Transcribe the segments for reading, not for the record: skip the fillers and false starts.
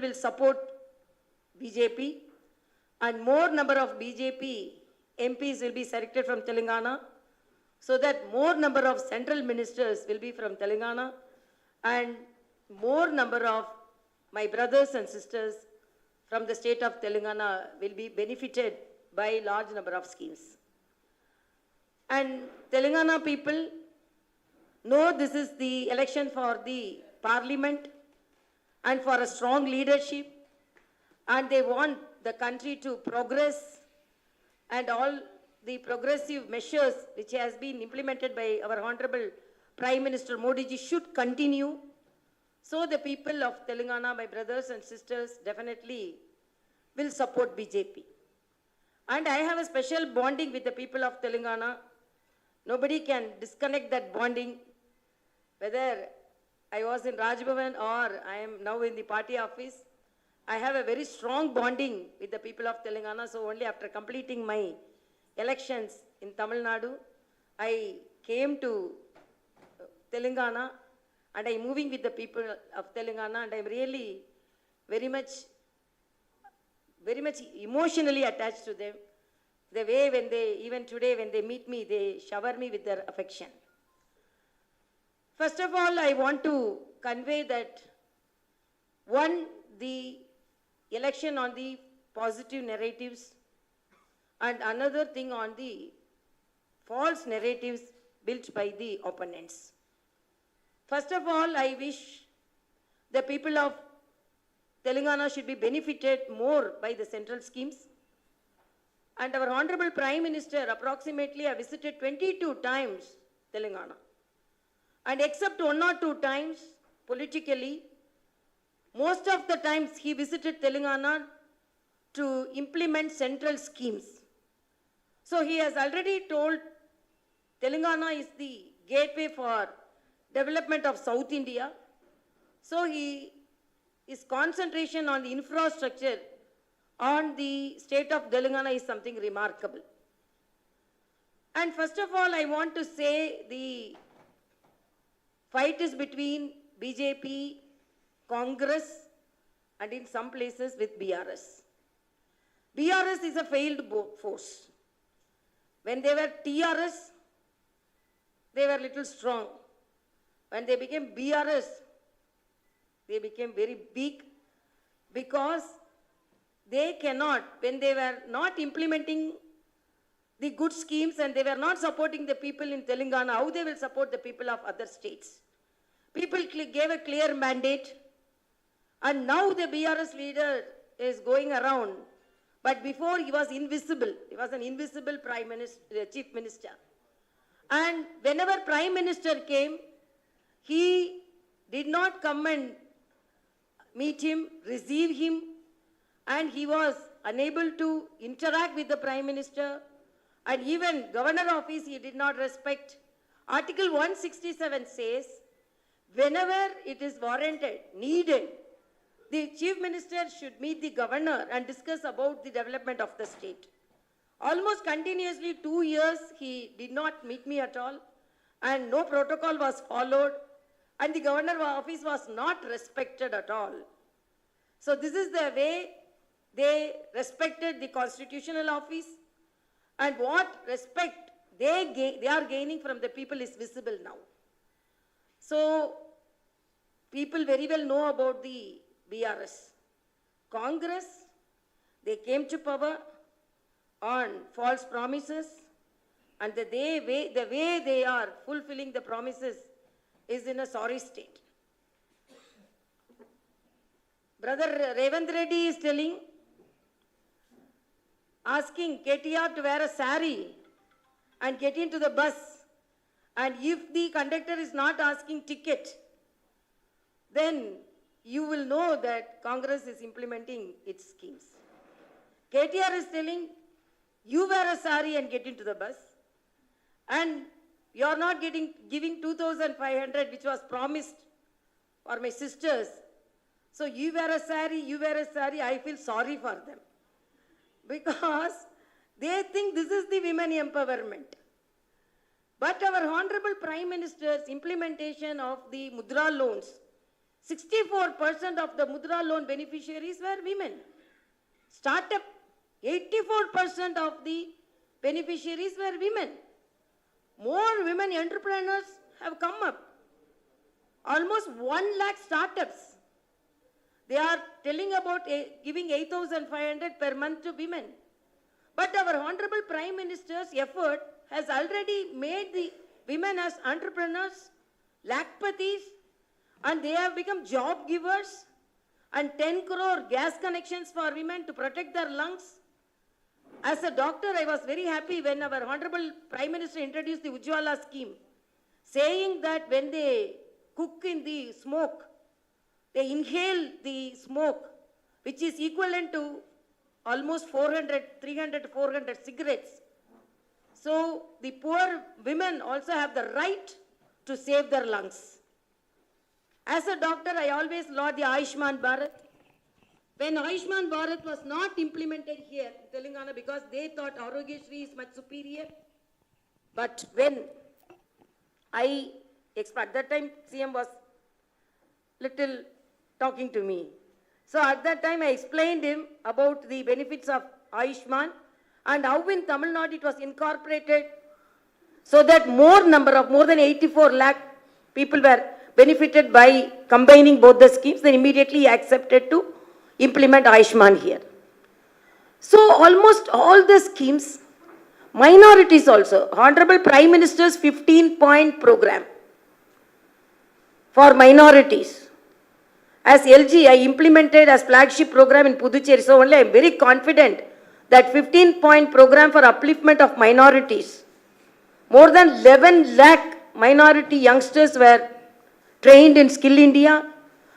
people will support BJP, and more number of BJP MPs will be selected from Telangana, so that more number of central ministers will be from Telangana, and more number of my brothers and sisters from the state of Telangana will be benefited by large number of schemes. And Telangana people know this is the election for the parliament and for a strong leadership, and they want the country to progress, and all the progressive measures which has been implemented by our Honorable Prime Minister Modi ji should continue. So the people of Telangana, my brothers and sisters, definitely will support BJP. And I have a special bonding with the people of Telangana. Nobody can disconnect that bonding. Whether I was in Raj Bhavan or I am now in the party office, I have a very strong bonding with the people of Telangana. So only after completing my elections in Tamil Nadu, I came to Telangana, and I am moving with the people of Telangana, and I am really very much emotionally attached to them. The way when they, even today when they meet me, they shower me with their affection. First of all, I want to convey that, one, the election on the positive narratives, and another thing on the false narratives built by the opponents. First of all, I wish the people of Telangana should be benefited more by the central schemes. And our Honorable Prime Minister approximately have visited 22 times Telangana. And except 1 or 2 times politically, most of the times he visited Telangana to implement central schemes. So he has already told Telangana is the gateway for development of South India. So his concentration on the infrastructure on the state of Telangana is something remarkable. And first of all, I want to say the fight is between BJP, Congress, and in some places with BRS. BRS is a failed force. When they were TRS, they were little strong. When they became BRS, they became very big, because they cannot, when they were not implementing the good schemes and they were not supporting the people in Telangana, how they will support the people of other states? People gave a clear mandate, and now the BRS leader is going around, but before he was invisible. He was an invisible Prime Minister, Chief Minister. And whenever Prime Minister came, he did not come and meet him, receive him, and he was unable to interact with the Prime Minister, and even Governor Office he did not respect. Article 167 says, whenever it is warranted, needed, the Chief Minister should meet the Governor and discuss about the development of the state. Almost continuously 2 years he did not meet me at all, and no protocol was followed, and the Governor Office was not respected at all. So this is the way they respected the Constitutional Office, and what respect they are gaining from the people is visible now. So people very well know about the BRS. Congress, they came to power on false promises, and the way they are fulfilling the promises is in a sorry state. Brother Revant Reddy is asking KTR to wear a sari and get into the bus, and if the conductor is not asking ticket, then you will know that Congress is implementing its schemes. KTR is telling, you wear a sari and get into the bus, and you are not giving 2,500 which was promised for my sisters. So you wear a sari, I feel sorry for them. Because they think this is the women empowerment. But our Honorable Prime Minister's implementation of the Mudra loans 64% of the Mudra loan beneficiaries were women. Startup, 84% of the beneficiaries were women. More women entrepreneurs have come up. Almost 1 lakh startups. They are telling about giving 8,500 per month to women. But our Honorable Prime Minister's effort has already made the women as entrepreneurs, lakpatis, and they have become job givers, and 10 crore gas connections for women to protect their lungs. As a doctor, I was very happy when our Honorable Prime Minister introduced the Ujjwala scheme, saying that when they cook in the smoke, they inhale the smoke, which is equivalent to almost 300 to 400 cigarettes. So the poor women also have the right to save their lungs. As a doctor, I always laud the Ayushman Bharat. When Ayushman Bharat was not implemented here in Telangana because they thought Arogyasri is much superior. But when at that time CM was little talking to me. So at that time I explained him about the benefits of Ayushman and how in Tamil Nadu it was incorporated so that more than 84 lakh people were benefited by combining both the schemes. Then immediately he accepted to implement Ayushman here. So almost all the schemes, minorities also, Honorable Prime Minister's 15-point program for minorities. As LG, I implemented as flagship program in Puducherry. So only I am very confident that 15-point program for upliftment of minorities. More than 11 lakh minority youngsters were trained in Skill India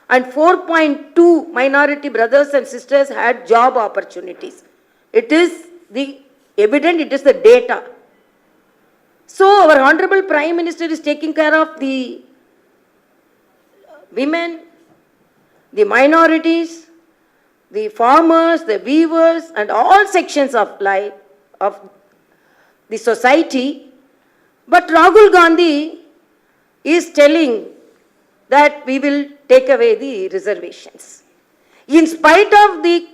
and 4.2 minority brothers and sisters had job opportunities. It is the evident, it is the data. So our Honorable Prime Minister is taking care of the women, the minorities, the farmers, the weavers, and all sections of life of the society. But Rahul Gandhi is telling that we will take away the reservations. In spite of the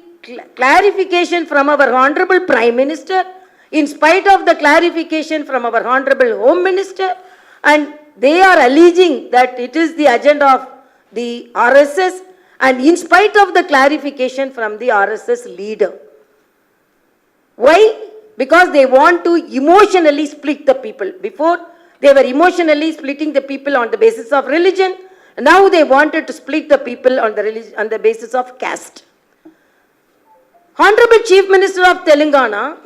clarification from our Honorable Prime Minister, in spite of the clarification from our Honorable Home Minister, and they are alleging that it is the agenda of the RSS, and in spite of the clarification from the RSS leader. Why? Because they want to emotionally split the people. Before, they were emotionally splitting the people on the basis of religion. Now they wanted to split the people on the basis of caste. Honorable Chief Minister of Telangana,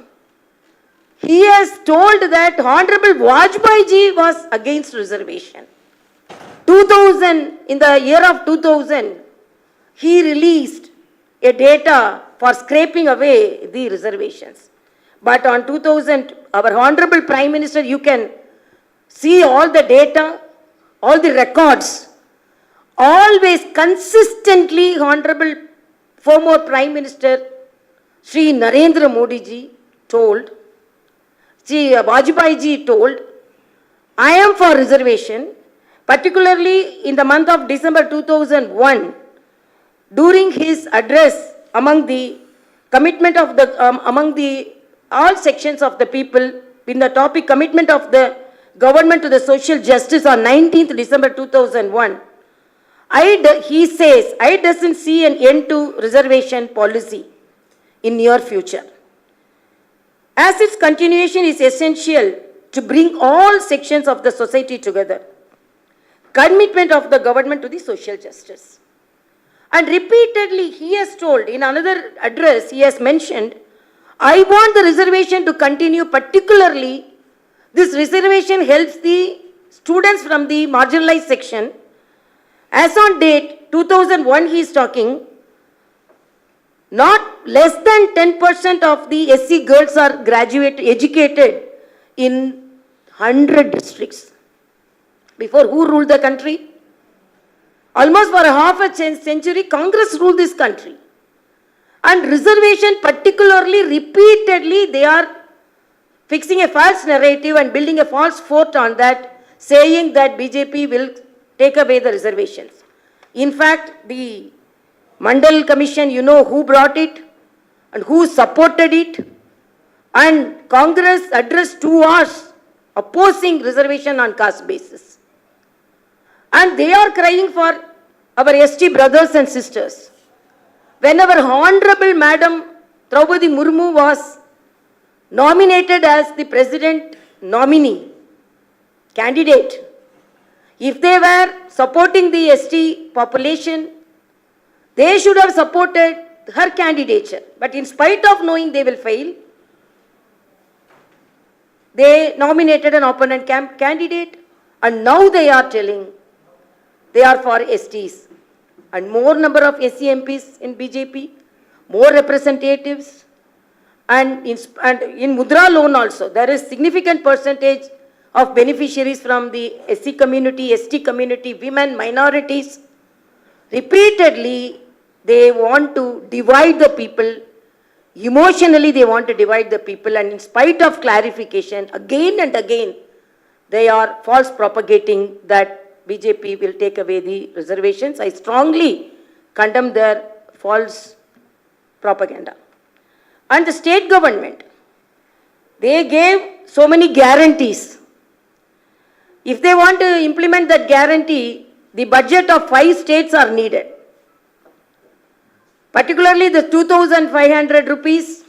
he has told that Honorable Vajpayee ji was against reservation. 2000, in the year of 2000, he released a data for scraping away the reservations. But on 2000, our Honorable Prime Minister, you can see all the data, all the records. Always consistently, Honorable former Prime Minister Shri Narendra Modi ji told, Shri Vajpayee ji told, I am for reservation, particularly in the month of December 2001, during his address among the commitment of the all sections of the people in the topic commitment of the government to the social justice on 19th December 2001, he says, I doesn't see an end to reservation policy in near future. As its continuation is essential to bring all sections of the society together. Commitment of the government to the social justice. And repeatedly he has told, in another address he has mentioned, I want the reservation to continue, particularly this reservation helps the students from the marginalized section. As on date 2001 he is talking, not less than 10% of the SC girls are educated in 100 districts. Before, who ruled the country? Almost for a half a century, Congress ruled this country. And reservation, particularly, repeatedly, they are fixing a false narrative and building a false fort on that, saying that BJP will take away the reservations. In fact, the Mandal Commission, you know who brought it and who supported it. And Congress addressed 2 hours opposing reservation on caste basis. And they are crying for our ST brothers and sisters. Whenever Honorable Madam Draupadi Murmu was nominated as the president nominee candidate, if they were supporting the ST population, they should have supported her candidature. But in spite of knowing they will fail, they nominated an opponent candidate, and now they are telling they are for STs. And more number of SC MPs in BJP, more representatives, and in Mudra loan also, there is significant percentage of beneficiaries from the SC community, ST community, women, minorities. Repeatedly, they want to divide the people. Emotionally, they want to divide the people, and in spite of clarification, again and again, they are false propagating that BJP will take away the reservations. I strongly condemn their false propaganda. And the state government, they gave so many guarantees. If they want to implement that guarantee, the budget of 5 states are needed. Particularly the 2,500 rupees,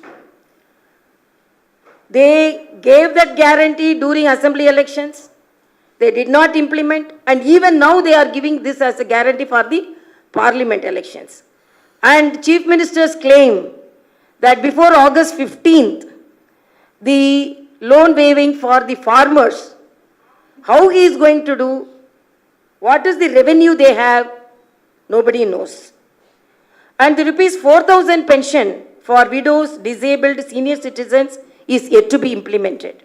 they gave that guarantee during assembly elections. They did not implement, and even now they are giving this as a guarantee for the parliament elections. And chief ministers claim that before August 15th, the loan waiving for the farmers, how he is going to do, what is the revenue they have, nobody knows. And the rupees 4,000 pension for widows, disabled, senior citizens is yet to be implemented.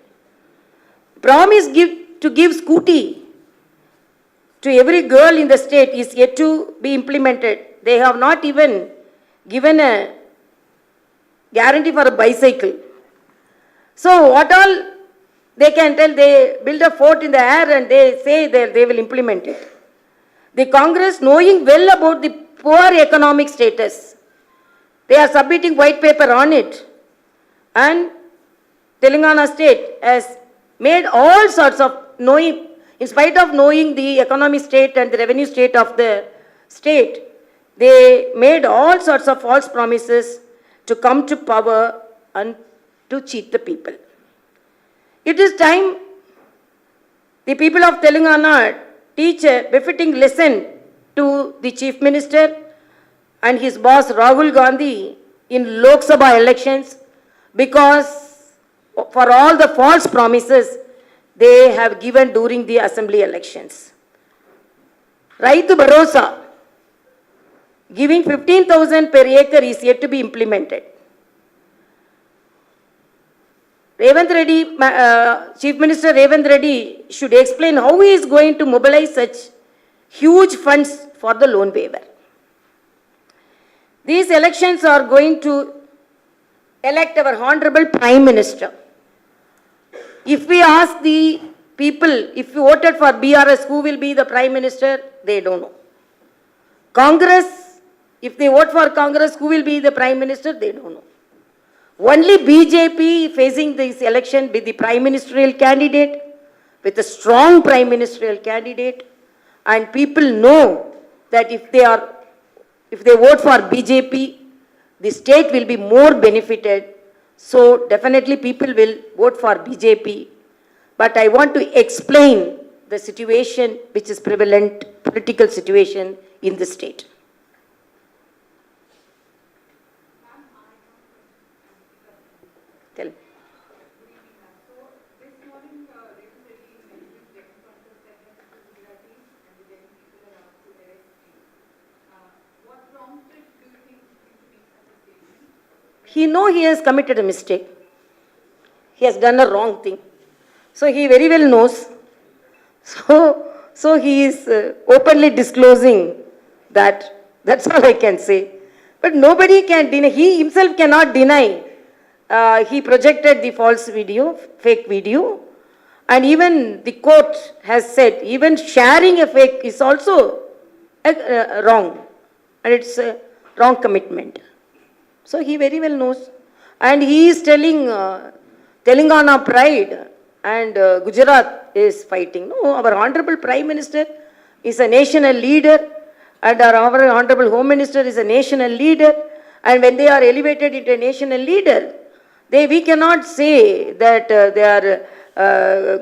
Promise to give scooty to every girl in the state is yet to be implemented. They have not even given a guarantee for a bicycle. So what all they can tell, they build a fort in the air and they say they will implement it. The Congress, knowing well about the poor economic status, they are submitting white paper on it. And Telangana state has made all sorts of knowing, in spite of knowing the economic state and the revenue state of the state, they made all sorts of false promises to come to power and to cheat the people. It is time the people of Telangana teach a befitting lesson to the Chief Minister and his boss Rahul Gandhi in Lok Sabha elections, because for all the false promises they have given during the assembly elections. Raitu Bharosa, giving 15,000 per acre is yet to be implemented. Revant Reddy, Chief Minister Revant Reddy should explain how he is going to mobilize such huge funds for the loan waiver. These elections are going to elect our Honorable Prime Minister. If we ask the people, if you voted for BRS, who will be the Prime Minister, they don't know. Congress, if they vote for Congress, who will be the Prime Minister, they don't know. Only BJP facing this election with the Prime Ministerial candidate, with a strong Prime Ministerial candidate, and people know that if they vote for BJP, the state will be more benefited. So definitely people will vote for BJP. But I want to explain the situation which is prevalent, political situation in the state. Tell me. He knows he has committed a mistake. He has done a wrong thing. So he very well knows. So he is openly disclosing that. That's all I can say. But nobody can deny. He himself cannot deny. He projected the false video, fake video. And even the court has said, even sharing a fake is also wrong, and it's a wrong commitment. So he very well knows. And he is telling Telangana pride and Gujarat is fighting. No, our Honorable Prime Minister is a national leader and our Honorable Home Minister is a national leader. And when they are elevated into a national leader, we cannot say that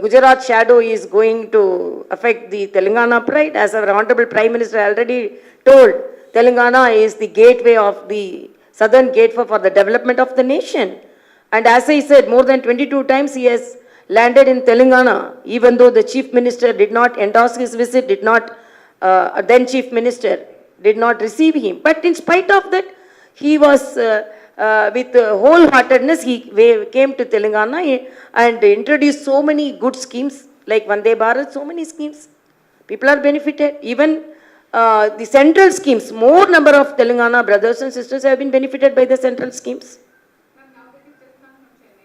Gujarat shadow is going to affect the Telangana pride. As our Honorable Prime Minister already told, Telangana is the gateway of the southern gateway for the development of the nation. And as I said, more than 22 times he has landed in Telangana, even though the Chief Minister did not endorse his visit, then Chief Minister did not receive him. But in spite of that, he was, with wholeheartedness, he came to Telangana and introduced so many good schemes, like Vande Bharat, so many schemes. People are benefited. Even the central schemes, more number of Telangana brothers and sisters have been benefited by the central schemes. Ma'am, now that you've just come from Chennai,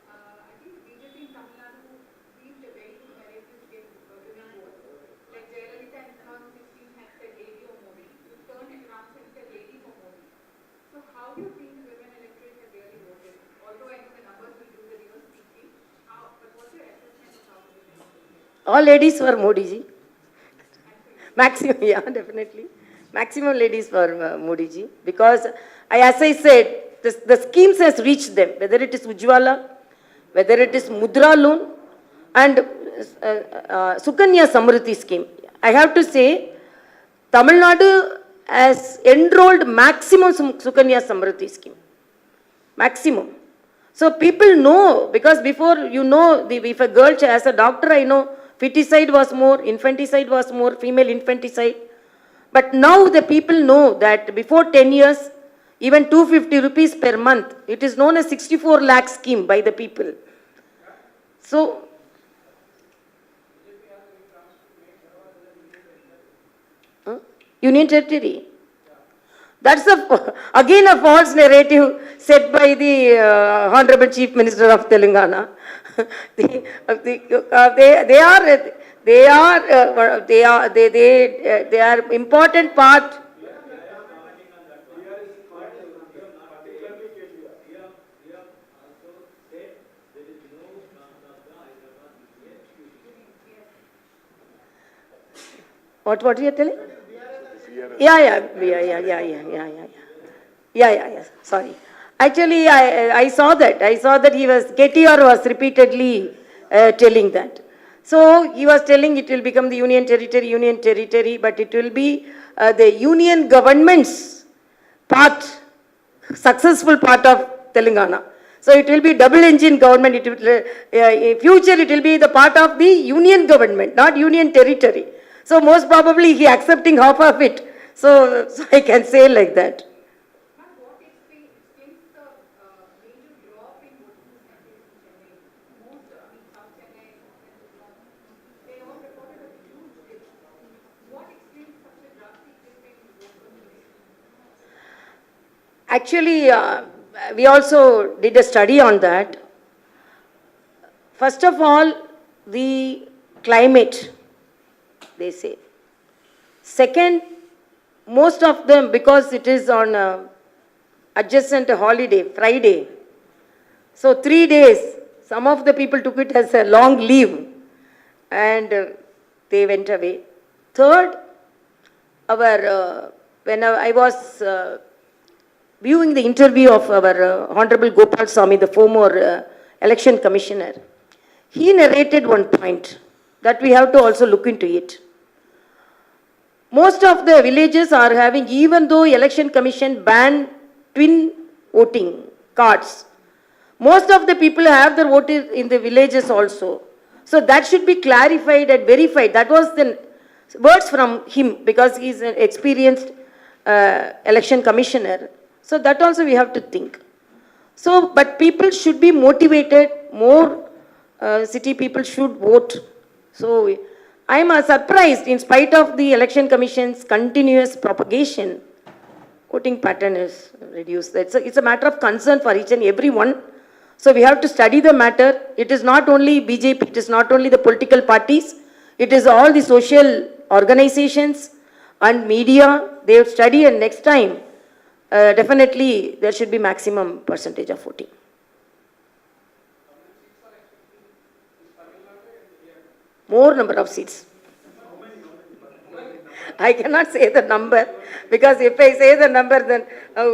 I think BJP in Tamil Nadu weaved a very good narrative to get women vote. Like Jayalalitha in 2016 had said lady or Modi. You turned it around and said lady for Modi. So how do you think the women electorate have really voted? Although I know the numbers will do the real speaking, but what's your assessment of how the women voted? All ladies for Modi ji. Maximum, yeah, definitely. Maximum ladies for Modi ji. Because, as I said, the schemes has reached them, whether it is Ujjwala, whether it is Mudra loan, and Sukanya Samruddhi scheme. I have to say, Tamil Nadu has enrolled maximum Sukanya Samruddhi scheme. Maximum. So people know, because before if a girl as a doctor, I know feticide was more, infanticide was more, female infanticide. But now the people know that before 10 years, even 250 rupees per month, it is known as 64 lakh scheme by the people. So, Union Territory. That's again a false narrative set by the Honorable Chief Minister of Telangana. They are important part. What are you telling? Yeah. Sorry. Actually, I saw that. I saw that KTR was repeatedly telling that. So he was telling it will become the union territory, but it will be the union government's successful part of Telangana. So it will be double engine government. In future it will be the part of the union government, not union territory. So most probably he accepting half of it. So I can say like that. Ma'am, what explains the major drop in voting percentage in Chennai? South Chennai, they all reported a huge dip. What explains such a drastic dip in vote percentage? Actually, we also did a study on that. First of all, the climate, they say. Second, most of them, because it is on adjacent holiday, Friday. So 3 days, some of the people took it as a long leave and they went away. Third, when I was viewing the interview of our Honorable Gopal Swami, the former election commissioner, he narrated one point that we have to also look into it. Most of the villages are having, even though election commission banned twin voting cards, most of the people have their vote in the villages also. So that should be clarified and verified. That was the words from him, because he is an experienced election commissioner. So that also we have to think. So, but people should be motivated, more city people should vote. So I am surprised, in spite of the election commission's continuous propagation, voting pattern is reduced. It's a matter of concern for each and every one. So we have to study the matter. It is not only BJP, it is not only the political parties, it is all the social organizations, and media, they would study, and next time, definitely there should be maximum percentage of voting. More number of seats. I cannot say the number, because if I say the number, then but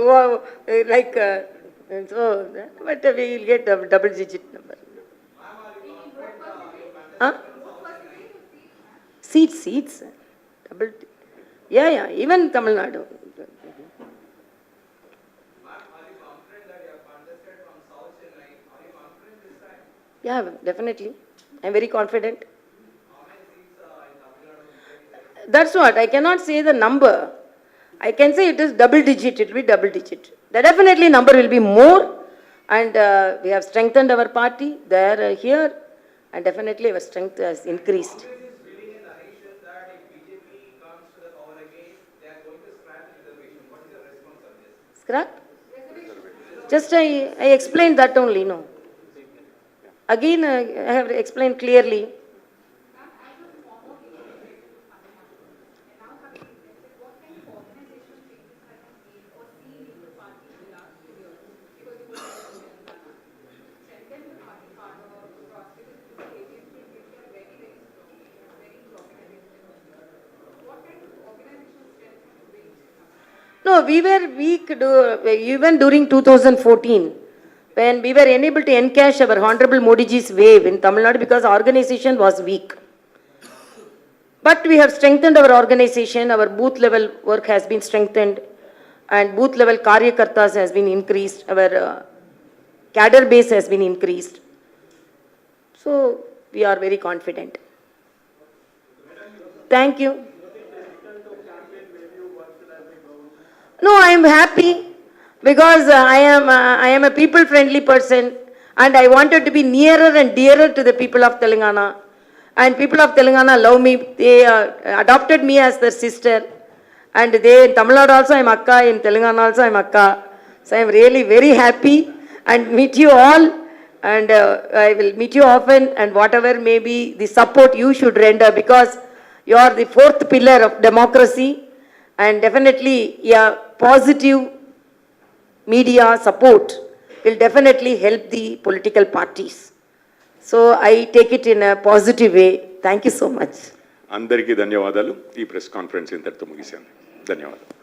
we will get a double digit number. Huh? Seats. Double. Yeah, even Tamil Nadu. Yeah, definitely. I'm very confident. That's what, I cannot say the number. I can say it is double digit, it will be double digit. The definitely number will be more, and we have strengthened our party there, here, and definitely our strength has increased. Congress is building a narration that if BJP comes to the power again, they are going to scrap the reservation. What is your response on this? Scrap? Just I explained that only, no. Again, I have explained clearly. No, we were weak even during 2014, when we were unable to encash our Honorable Modi ji's wave in Tamil Nadu because organization was weak. But we have strengthened our organization, our booth level work has been strengthened, and booth level karyakartas has been increased, our cadre base has been increased. So we are very confident. Thank you. No, I am happy because I am a people-friendly person, and I wanted to be nearer and dearer to the people of Telangana. And people of Telangana love me. They adopted me as their sister. And they, in Tamil Nadu also I am Akka, in Telangana also I am Akka. So I am really very happy and meet you all. And I will meet you often, and whatever may be the support you should render, because you are the fourth pillar of democracy. And definitely, yeah, positive media support will definitely help the political parties. So I take it in a positive way. Thank you so much. అందరికీ ధన్యవాదాలు. ఈ press conference ఇంతటితో ముగిశాను. ధన్యవాదాలు.